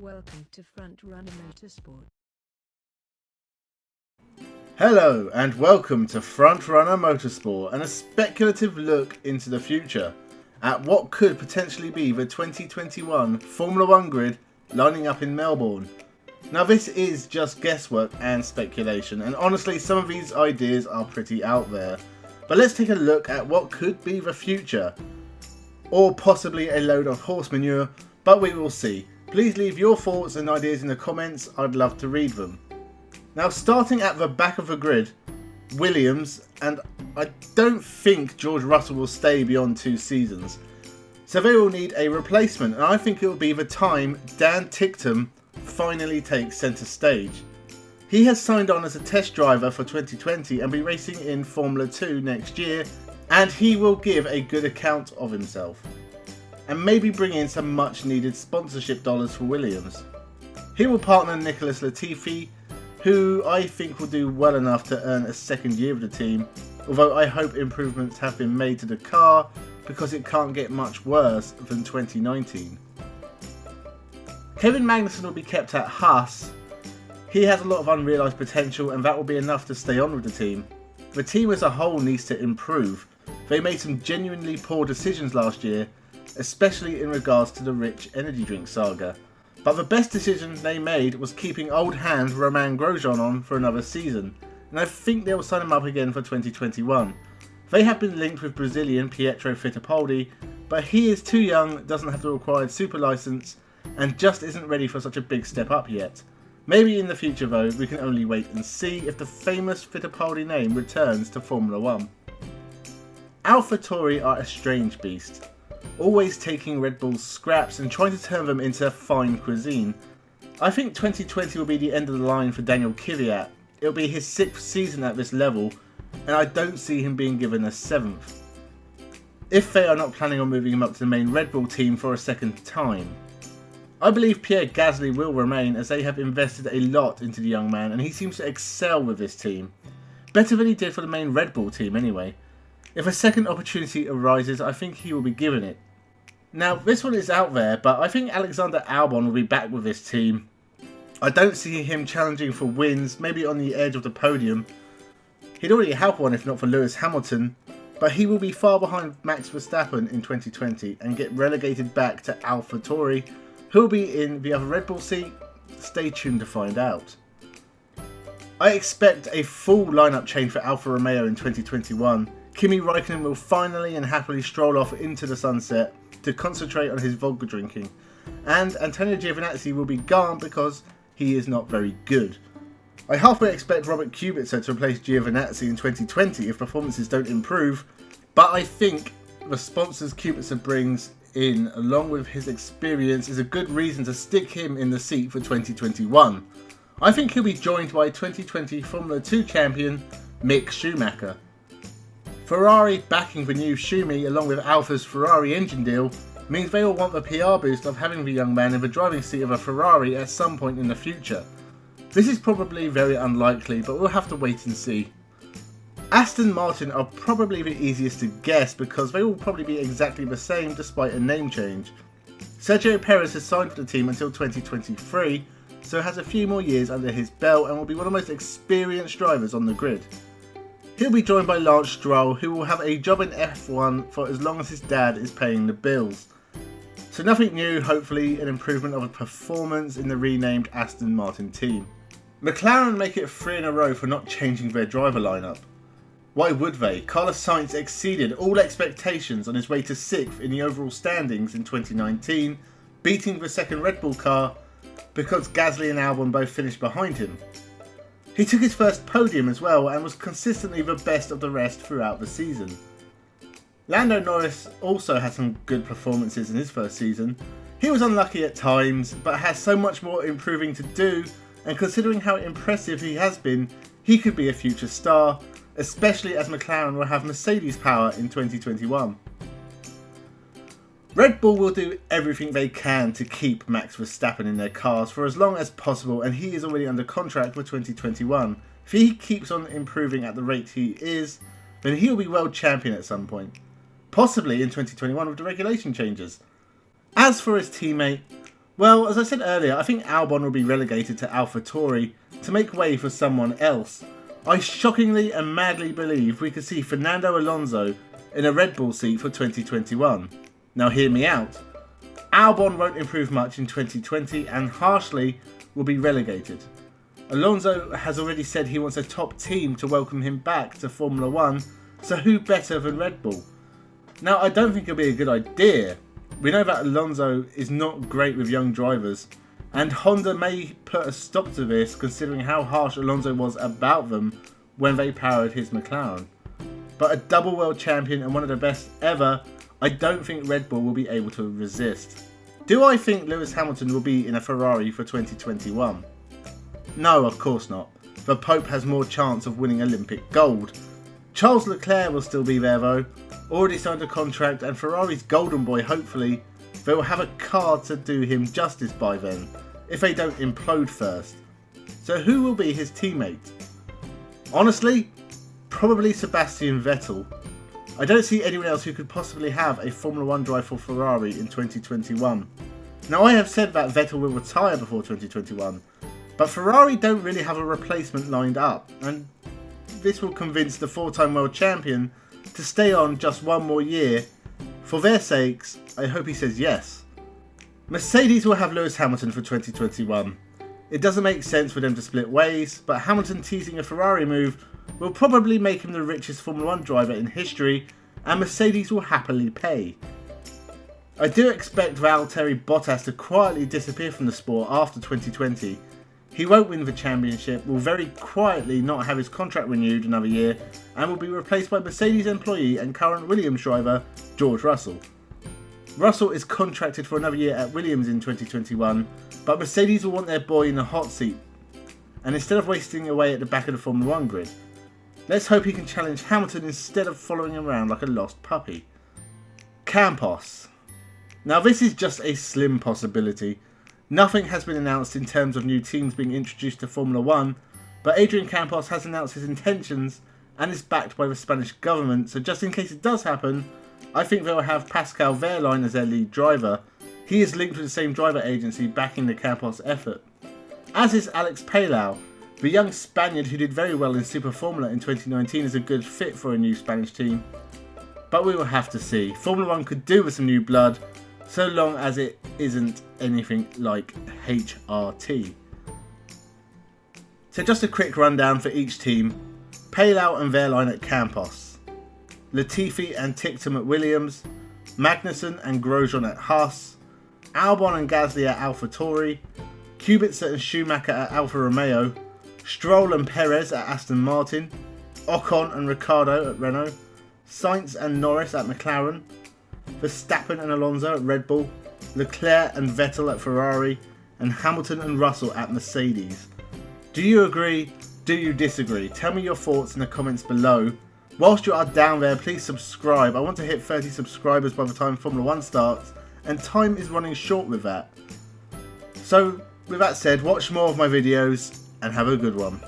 Welcome to Frontrunner Motorsport. Hello and welcome to Frontrunner Motorsport and a speculative look into the future at what could potentially be the 2021 Formula 1 grid lining up in Melbourne. Now this is just guesswork and speculation, and honestly some of these ideas are pretty out there. But let's take a look at what could be the future, or possibly a load of horse manure, but we will see. Please leave your thoughts and ideas in the comments, I'd love to read them. Now starting at the back of the grid, Williams, and I don't think George Russell will stay beyond 2 seasons. So they will need a replacement, and I think it will be the time Dan Ticktum finally takes centre stage. He has signed on as a test driver for 2020 and be racing in Formula 2 next year, and he will give a good account of himself and maybe bring in some much needed sponsorship dollars for Williams. He will partner Nicholas Latifi, who I think will do well enough to earn a second year of the team, although I hope improvements have been made to the car because it can't get much worse than 2019. Kevin Magnussen will be kept at Haas. He has a lot of unrealised potential and that will be enough to stay on with the team. The team as a whole needs to improve. They made some genuinely poor decisions last year, especially in regards to the rich energy drink saga. But the best decision they made was keeping old hand Romain Grosjean on for another season, and I think they will sign him up again for 2021. They have been linked with Brazilian Pietro Fittipaldi, but he is too young, doesn't have the required super license, and just isn't ready for such a big step up yet. Maybe in the future though, we can only wait and see if the famous Fittipaldi name returns to Formula 1. AlphaTauri are a strange beast, always taking Red Bull's scraps and trying to turn them into fine cuisine. I think 2020 will be the end of the line for Daniel Kvyat. It'll be his 6th season at this level, and I don't see him being given a 7th. If they are not planning on moving him up to the main Red Bull team for a second time. I believe Pierre Gasly will remain as they have invested a lot into the young man and he seems to excel with this team. Better than he did for the main Red Bull team anyway. If a second opportunity arises, I think he will be given it. Now this one is out there, but I think Alexander Albon will be back with this team. I don't see him challenging for wins, maybe on the edge of the podium. He'd already have one if not for Lewis Hamilton, but he will be far behind Max Verstappen in 2020 and get relegated back to AlphaTauri, who will be in the other Red Bull seat. Stay tuned to find out. I expect a full lineup change for Alfa Romeo in 2021. Kimi Räikkönen will finally and happily stroll off into the sunset to concentrate on his vodka drinking, and Antonio Giovinazzi will be gone because he is not very good. I halfway expect Robert Kubica to replace Giovinazzi in 2020 if performances don't improve, but I think the sponsors Kubica brings in, along with his experience, is a good reason to stick him in the seat for 2021. I think he'll be joined by 2020 Formula 2 champion Mick Schumacher. Ferrari backing the new Schumi along with Alfa's Ferrari engine deal means they will want the PR boost of having the young man in the driving seat of a Ferrari at some point in the future. This is probably very unlikely, but we'll have to wait and see. Aston Martin are probably the easiest to guess because they will probably be exactly the same despite a name change. Sergio Perez has signed for the team until 2023, so has a few more years under his belt and will be one of the most experienced drivers on the grid. He'll be joined by Lance Stroll, who will have a job in F1 for as long as his dad is paying the bills. So nothing new, hopefully an improvement of a performance in the renamed Aston Martin team. McLaren make it 3 in a row for not changing their driver lineup. Why would they? Carlos Sainz exceeded all expectations on his way to 6th in the overall standings in 2019, beating the second Red Bull car because Gasly and Albon both finished behind him. He took his first podium as well and was consistently the best of the rest throughout the season. Lando Norris also had some good performances in his first season. He was unlucky at times, but has so much more improving to do, and considering how impressive he has been, he could be a future star, especially as McLaren will have Mercedes power in 2021. Red Bull will do everything they can to keep Max Verstappen in their cars for as long as possible, and he is already under contract for 2021. If he keeps on improving at the rate he is, then he will be world champion at some point, possibly in 2021 with the regulation changes. As for his teammate, Well, as I said earlier, I think Albon will be relegated to AlphaTauri to make way for someone else. I shockingly and madly believe we could see Fernando Alonso in a Red Bull seat for 2021. Now hear me out. Albon won't improve much in 2020 and harshly will be relegated. Alonso has already said he wants a top team to welcome him back to Formula 1, so who better than Red Bull? Now I don't think it'll be a good idea. We know that Alonso is not great with young drivers, and Honda may put a stop to this considering how harsh Alonso was about them when they powered his McLaren. But a double world champion and one of the best ever, I don't think Red Bull will be able to resist. Do I think Lewis Hamilton will be in a Ferrari for 2021? No, of course not. The Pope has more chance of winning Olympic gold. Charles Leclerc will still be there though, already signed a contract, and Ferrari's golden boy, hopefully, they will have a car to do him justice by then, if they don't implode first. So who will be his teammate? Honestly, probably Sebastian Vettel. I don't see anyone else who could possibly have a Formula 1 drive for Ferrari in 2021. Now I have said that Vettel will retire before 2021, but Ferrari don't really have a replacement lined up, and this will convince the four-time world champion to stay on just one more year. For their sakes, I hope he says yes. Mercedes will have Lewis Hamilton for 2021. It doesn't make sense for them to split ways, but Hamilton teasing a Ferrari move will probably make him the richest Formula 1 driver in history, and Mercedes will happily pay. I do expect Valtteri Bottas to quietly disappear from the sport after 2020. He won't win the championship, will very quietly not have his contract renewed another year, and will be replaced by Mercedes employee and current Williams driver George Russell. Russell is contracted for another year at Williams in 2021, but Mercedes will want their boy in the hot seat, and instead of wasting away at the back of the Formula 1 grid. Let's hope he can challenge Hamilton instead of following him around like a lost puppy. Campos. Now this is just a slim possibility. Nothing has been announced in terms of new teams being introduced to Formula 1, but Adrian Campos has announced his intentions and is backed by the Spanish government, so just in case it does happen, I think they'll have Pascal Wehrlein as their lead driver. He is linked with the same driver agency backing the Campos effort. As is Alex Palau. The young Spaniard who did very well in Super Formula in 2019 is a good fit for a new Spanish team. But we will have to see. Formula 1 could do with some new blood, so long as it isn't anything like HRT. So just a quick rundown for each team. Palau and Wehrlein at Campos. Latifi and Ticktum at Williams. Magnussen and Grosjean at Haas. Albon and Gasly at AlphaTauri. Kubica and Schumacher at Alfa Romeo. Stroll and Perez at Aston Martin. Ocon and Ricciardo at Renault. Sainz and Norris at McLaren. Verstappen and Alonso at Red Bull. Leclerc and Vettel at Ferrari. And Hamilton and Russell at Mercedes. Do you agree? Do you disagree? Tell me your thoughts in the comments below. Whilst you are down there, please subscribe. I want to hit 30 subscribers by the time Formula 1 starts, and time is running short with that. So, with that said, watch more of my videos and have a good one.